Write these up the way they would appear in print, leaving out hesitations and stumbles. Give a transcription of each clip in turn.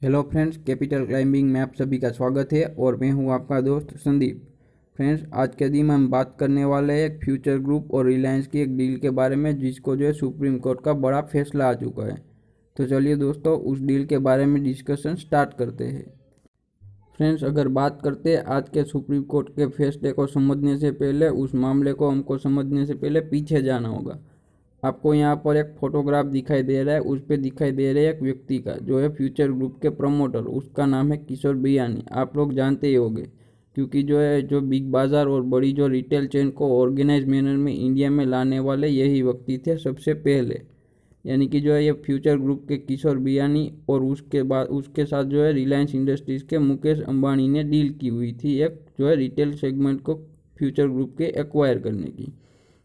Hello friends, capital climbing में आप सभी का स्वागत है और मैं हूं आपका दोस्त संदीप। फ्रेंड्स, आज के दिन हम बात करने वाले हैं एक फ्यूचर ग्रुप और रिलायंस की एक डील के बारे में, जिसको जो है सुप्रीम कोर्ट का बड़ा फैसला आ चुका है। तो चलिए दोस्तों, उस डील के बारे में डिस्कशन स्टार्ट करते हैं। फ्रेंड्स, अगर बात करते हैं आज के सुप्रीम कोर्ट के फैसले को समझने से पहले, उस मामले को हमको समझने से पहले पीछे जाना होगा। आपको यहाँ पर एक फोटोग्राफ दिखाई दे रहा है, उस पर दिखाई दे रहा है एक व्यक्ति का, जो है फ्यूचर ग्रुप के प्रमोटर। उसका नाम है किशोर बियानी। आप लोग जानते ही होंगे, क्योंकि जो बिग बाज़ार और बड़ी जो रिटेल चेन को ऑर्गेनाइज मैनर में इंडिया में लाने वाले यही व्यक्ति थे सबसे पहले। यानी कि जो है ये फ्यूचर ग्रुप के किशोर बियानी, और उसके बाद उसके साथ जो है रिलायंस इंडस्ट्रीज़ के मुकेश अंबानी ने डील की हुई थी, एक जो है रिटेल सेगमेंट को फ्यूचर ग्रुप के एक्वायर करने की।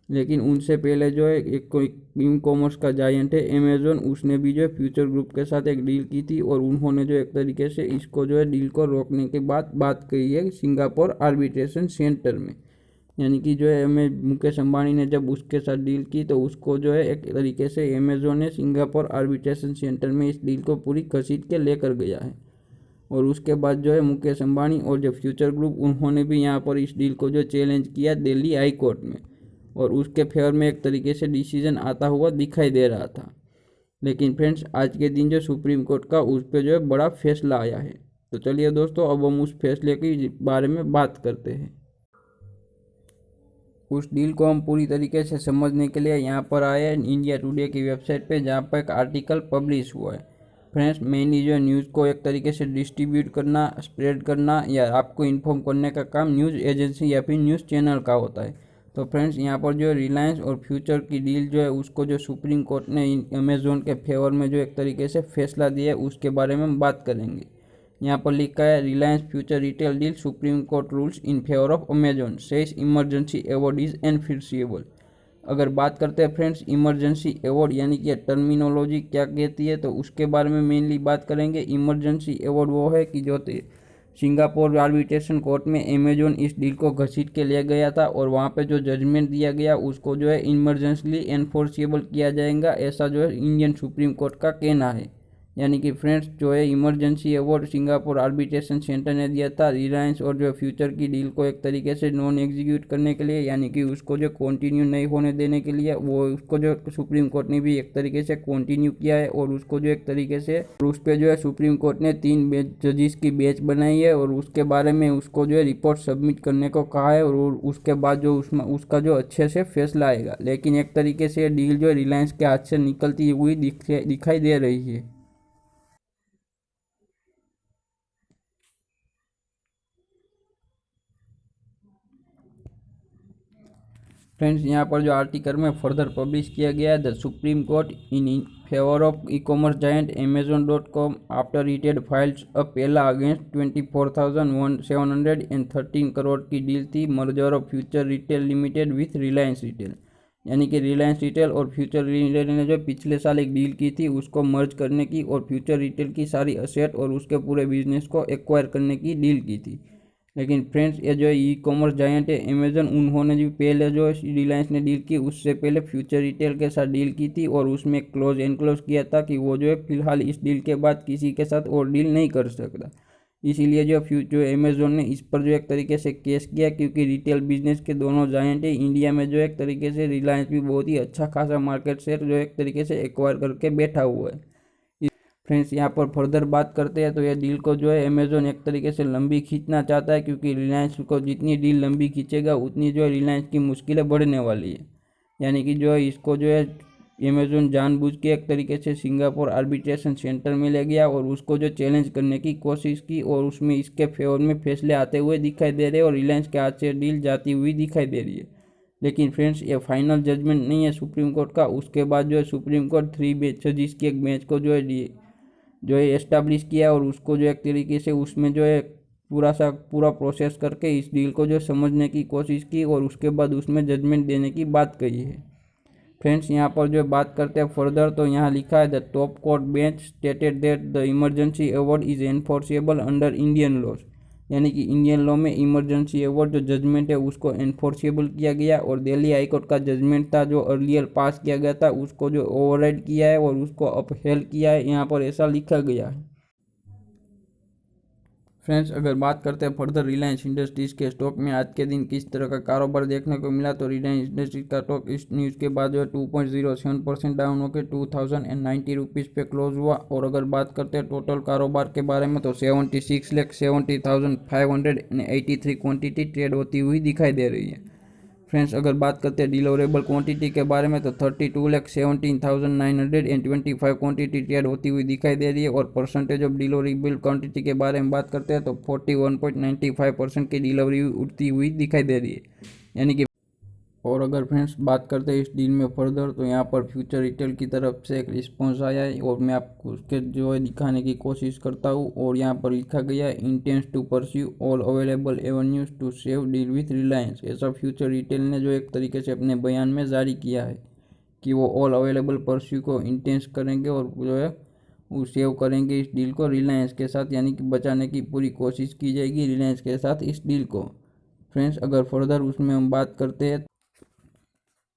लेकिन उनसे पहले जो है एक कोई ई कॉमर्स का जायंट है अमेजोन, उसने भी जो है फ्यूचर ग्रुप के साथ एक डील की थी, और उन्होंने जो एक तरीके से इसको जो है डील को रोकने के बाद बात कही है सिंगापुर आर्बिट्रेशन सेंटर में। यानी कि जो है हमें मुकेश अंबानी ने जब उसके साथ डील की, तो उसको जो है एक तरीके से अमेजोन ने सिंगापुर आर्बिट्रेशन सेंटर में इस डील को पूरी घसीट के लेकर गया है। और उसके बाद जो है मुकेश अंबानी और जो फ्यूचर ग्रुप, उन्होंने भी यहाँ पर इस डील को जो चैलेंज किया दिल्ली हाई कोर्ट में, और उसके फेवर में एक तरीके से डिसीजन आता हुआ दिखाई दे रहा था। लेकिन फ्रेंड्स, आज के दिन जो सुप्रीम कोर्ट का उस पर जो है बड़ा फैसला आया है। तो चलिए दोस्तों, अब हम उस फैसले के बारे में बात करते हैं। उस डील को हम पूरी तरीके से समझने के लिए यहाँ पर आए हैं इंडिया टुडे की वेबसाइट पे, जहाँ पर एक आर्टिकल पब्लिश हुआ है। फ्रेंड्स, मेनली जो न्यूज़ को एक तरीके से डिस्ट्रीब्यूट करना, स्प्रेड करना या आपको इन्फॉर्म करने का काम न्यूज़ एजेंसी या फिर न्यूज़ चैनल का होता है। तो फ्रेंड्स, यहाँ पर जो रिलायंस और फ्यूचर की डील जो है, उसको जो सुप्रीम कोर्ट ने अमेजोन के फेवर में जो एक तरीके से फैसला दिया है, उसके बारे में हम बात करेंगे। यहाँ पर लिखा है, Reliance future retail deal supreme court rules in favour of Amazon says emergency award is enforceable. अगर बात करते हैं फ्रेंड्स इमरजेंसी अवॉर्ड यानी कि टर्मिनोलॉजी क्या कहती है, तो उसके बारे में मेनली बात करेंगे। इमरजेंसी अवॉर्ड वो है कि जो सिंगापुर आर्बिट्रेशन कोर्ट में अमेजोन इस डील को घसीट के ले गया था, और वहाँ पे जो जजमेंट दिया गया उसको जो है इमरजेंसली एनफोर्सिएबल किया जाएगा, ऐसा जो है इंडियन सुप्रीम कोर्ट का कहना है। यानी कि फ्रेंड्स, जो है emergency award Singapore arbitration centre ने दिया था रिलायंस और जो फ्यूचर की डील को एक तरीके से नॉन एग्जीक्यूट करने के लिए, यानी कि उसको जो कंटिन्यू नहीं होने देने के लिए। वो उसको जो सुप्रीम कोर्ट ने भी एक तरीके से कंटिन्यू किया है, और उसको जो एक तरीके से उस पर जो है सुप्रीम कोर्ट ने 3 जजिस की बेंच बनाई है, और उसके बारे में उसको जो है रिपोर्ट सबमिट करने को कहा है, और उसके बाद जो उसका जो अच्छे से फैसला आएगा। लेकिन एक तरीके से डील जो है रिलायंस के हाथ से निकलती हुई दिखाई दे रही है। फ्रेंड्स, यहाँ पर जो आर्टिकल में फर्दर पब्लिश किया गया है, the Supreme Court in favour of e commerce giant Amazon.com after it had filed appeal against 24,713 crore की डील थी merger of Future Retail Limited with Reliance Retail. यानी कि रिलायंस रिटेल और फ्यूचर रिटेल ने जो पिछले साल एक डील की थी, उसको मर्ज करने की और फ्यूचर रिटेल की सारी असेट और उसके पूरे बिजनेस को एक्वायर करने की डील की थी। लेकिन फ्रेंड्स, ये जो ई कॉमर्स जायंट है अमेजन, उन्होंने जो पहले जो रिलायंस ने डील की, उससे पहले फ्यूचर रिटेल के साथ डील की थी, और उसमें क्लोज एनक्लोज किया था कि वो जो है फिलहाल इस डील के बाद किसी के साथ और डील नहीं कर सकता। इसीलिए जो अमेजोन ने इस पर जो एक तरीके से केस किया, क्योंकि रिटेल बिजनेस के दोनों जायंट है। इंडिया में जो एक तरीके से रिलायंस भी बहुत ही अच्छा खासा मार्केट शेयर जो एक तरीके से एक्वायर करके बैठा हुआ है। फ्रेंड्स, यहाँ पर फर्दर बात करते हैं तो यह डील को जो है अमेजोन एक तरीके से लंबी खींचना चाहता है, क्योंकि रिलायंस को जितनी डील लंबी खींचेगा उतनी जो है रिलायंस की मुश्किलें बढ़ने वाली है। यानी कि जो है इसको जो है अमेजोन जानबूझ के एक तरीके से सिंगापुर आर्बिट्रेशन सेंटर में ले गया, और उसको जो चैलेंज करने की कोशिश की, और उसमें इसके फेवर में फैसले आते हुए दिखाई दे रहे हैं, और रिलायंस के हाथ से डील जाती हुई दिखाई दे रही है। लेकिन फ्रेंड्स, ये फाइनल जजमेंट नहीं है सुप्रीम कोर्ट का। उसके बाद जो है सुप्रीम कोर्ट 3 जजिस की एक बेंच को जो है एस्टैब्लिश किया, और उसको जो एक तरीके से उसमें जो है पूरा प्रोसेस करके इस डील को जो समझने की कोशिश की, और उसके बाद उसमें जजमेंट देने की बात कही है। फ्रेंड्स, यहाँ पर जो बात करते हैं फर्दर, तो यहाँ लिखा है, the top court bench stated that the emergency award is enforceable under Indian laws. यानी कि इंडियन लॉ में इमरजेंसी अवार्ड जो जजमेंट है उसको एनफोर्सेबल किया गया, और दिल्ली हाईकोर्ट का जजमेंट था जो अर्लियर पास किया गया था उसको जो ओवरराइड किया है और उसको अपहेल्ड किया है, यहाँ पर ऐसा लिखा गया है। फ्रेंड्स, अगर बात करते हैं फर्दर रिलायंस इंडस्ट्रीज़ के स्टॉक में आज के दिन किस तरह का कारोबार देखने को मिला, तो रिलायंस इंडस्ट्रीज का स्टॉक इस न्यूज़ के बाद जो है 2.07% डाउन होकर 2090 रुपीज़ पे क्लोज हुआ। और अगर बात करते हैं टोटल कारोबार के बारे में तो 76,70,583 क्वांटिटी ट्रेड होती हुई दिखाई दे रही है। फ्रेंड्स, अगर बात करते हैं डिलीवरेबल क्वांटिटी के बारे में तो 32,17,925 क्वांटिटी ट्रेड होती हुई दिखाई दे रही है। और परसेंटेज ऑफ डिलीवरेबल क्वांटिटी के बारे में बात करते हैं तो 41.95% की डिलीवरी उठती हुई दिखाई दे रही है, यानी कि। और अगर फ्रेंड्स बात करते हैं इस डील में फर्दर तो यहाँ पर फ्यूचर रिटेल की तरफ से एक रिस्पॉन्स आया है और मैं आपको उसके जो है दिखाने की कोशिश करता हूँ। और यहाँ पर लिखा गया है intends to pursue all available avenues to save deal with Reliance. ऐसा फ्यूचर रिटेल ने जो एक तरीके से अपने बयान में जारी किया है कि वो ऑल अवेलेबल परस्यू को इंटेंस करेंगे और जो है वो सेव करेंगे इस डील को रिलायंस के साथ, यानी कि बचाने की पूरी कोशिश की जाएगी रिलायंस के साथ इस डील को। फ्रेंड्स, अगर फर्दर उसमें हम बात करते हैं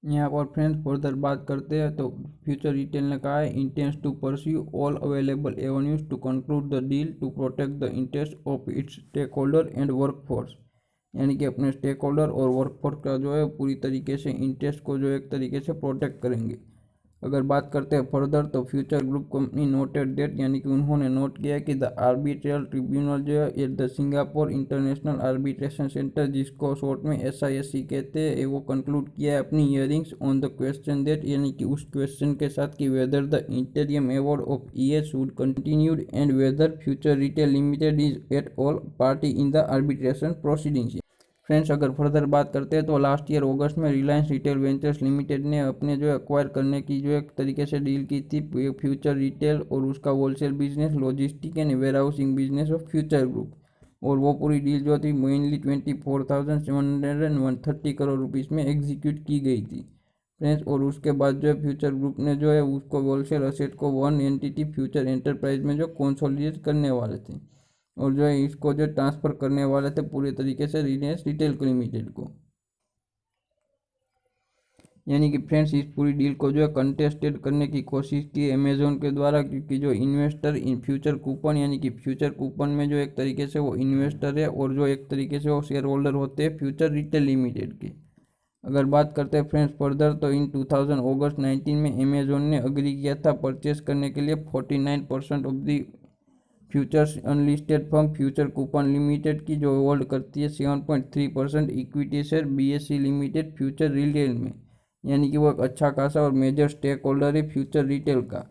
यहाँ पर फ्रेंड्स फर्दर बात करते हैं तो फ्यूचर रिटेल ने कहा है intends to pursue all available avenues to conclude the deal to protect the interest of its stake holder and workforce, यानी कि अपने स्टेक होल्डर और वर्कफोर्स का जो है पूरी तरीके से इंटरेस्ट को जो एक तरीके से प्रोटेक्ट करेंगे। अगर बात करते हैं फर्दर तो future group company noted date, यानी कि उन्होंने नोट किया कि द आर्बिट्रल ट्रिब्यूनल जो है at the Singapore International Arbitration Centre, जिसको शॉर्ट में SISC कहते हैं, वो कंक्लूड किया है अपनी hearings on the question date, यानी कि उस क्वेश्चन के साथ कि whether the interim award of ES would continued and whether Future Retail Limited is at all party in the arbitration proceedings. Friends, अगर फर्दर बात करते हैं तो लास्ट ईयर अगस्त में रिलायंस रिटेल वेंचर्स लिमिटेड ने अपने जो एक्वायर करने की जो एक तरीके से डील की थी फ्यूचर रिटेल और उसका wholesale business, logistic and warehousing business of future group. और वो पूरी डील जो थी मेनली 24,730 करोड़ रुपीज़ में एग्जीक्यूट की गई थी। फ्रेंड्स, और उसके बाद जो है फ्यूचर ग्रुप ने जो है उसको होलसेल असेट को वन एंटिटी फ्यूचर एंटरप्राइज में जो कंसोलिडेट करने वाले थे और जो है इसको जो ट्रांसफ़र करने वाले थे पूरे तरीके से रिलायंस रिटेल लिमिटेड को, यानी कि फ्रेंड्स इस पूरी डील को जो है कंटेस्टेड करने की कोशिश की अमेजोन के द्वारा, क्योंकि जो इन्वेस्टर इन फ्यूचर कूपन, यानी कि फ्यूचर कूपन में जो एक तरीके से वो इन्वेस्टर है और जो एक तरीके से वो शेयर होल्डर होते हैं फ्यूचर रिटेल लिमिटेड के। अगर बात करते हैं फ्रेंड्स फर्दर तो इन 2000 अगस्त 19 में अमेजोन ने अग्री किया था परचेस करने के लिए 49% of the futures unlisted firm Future Coupon Limited की, जो होल्ड करती है 7.3% equity share BSE Limited Future Retail में, यानी कि वो एक अच्छा खासा और मेजर स्टेक होल्डर है फ्यूचर रिटेल का।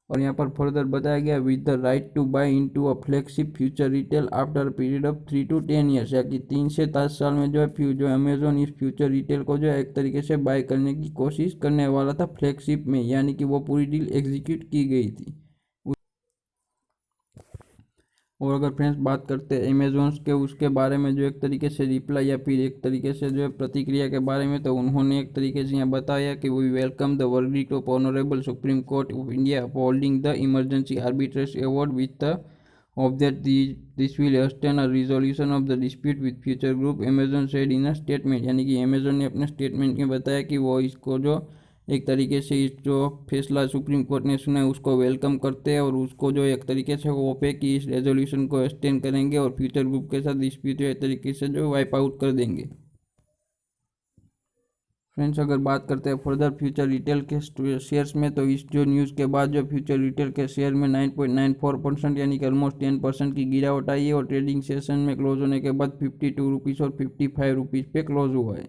और यहाँ पर फर्दर बताया गया with the right to buy into a flagship Future Retail after a period of 3 to 10 years, या कि 3 से 10 साल में जो है जो अमेजोन इस फ्यूचर रिटेल को जो है एक तरीके से बाय करने की कोशिश करने वाला था फ्लैगशिप में, यानी कि वो पूरी डील एग्जीक्यूट की गई थी। और अगर फ्रेंड्स बात करते हैं अमेजोन के उसके बारे में जो एक तरीके से रिप्लाई या फिर एक तरीके से जो है प्रतिक्रिया के बारे में, तो उन्होंने एक तरीके से यहाँ बताया कि we welcome the verdict of honourable Supreme Court of India upholding the emergency arbitration award with the of that this will hasten a resolution of the dispute with Future Group, Amazon said in a statement, यानी कि Amazon ने अपने statement में बताया कि वो इसको जो एक तरीके से इस जो फैसला सुप्रीम कोर्ट ने सुना है उसको वेलकम करते हैं और उसको जो एक तरीके से वो पे कि इस रेजोल्यूशन को एक्सटेंड करेंगे और फ्यूचर ग्रुप के साथ डिस्प्यूट एक तरीके से जो वाइप आउट कर देंगे। फ्रेंड्स, अगर बात करते हैं फर्दर फ्यूचर रिटेल के शेयर्स में तो इस जो न्यूज़ के बाद जो फ्यूचर रिटेल के शेयर में 9.94% यानी कि ऑलमोस्ट 10% की गिरावट आई है और ट्रेडिंग सेशन में क्लोज होने के बाद 52 रुपीज़ और 55 रुपीज़ पे क्लोज हुआ है।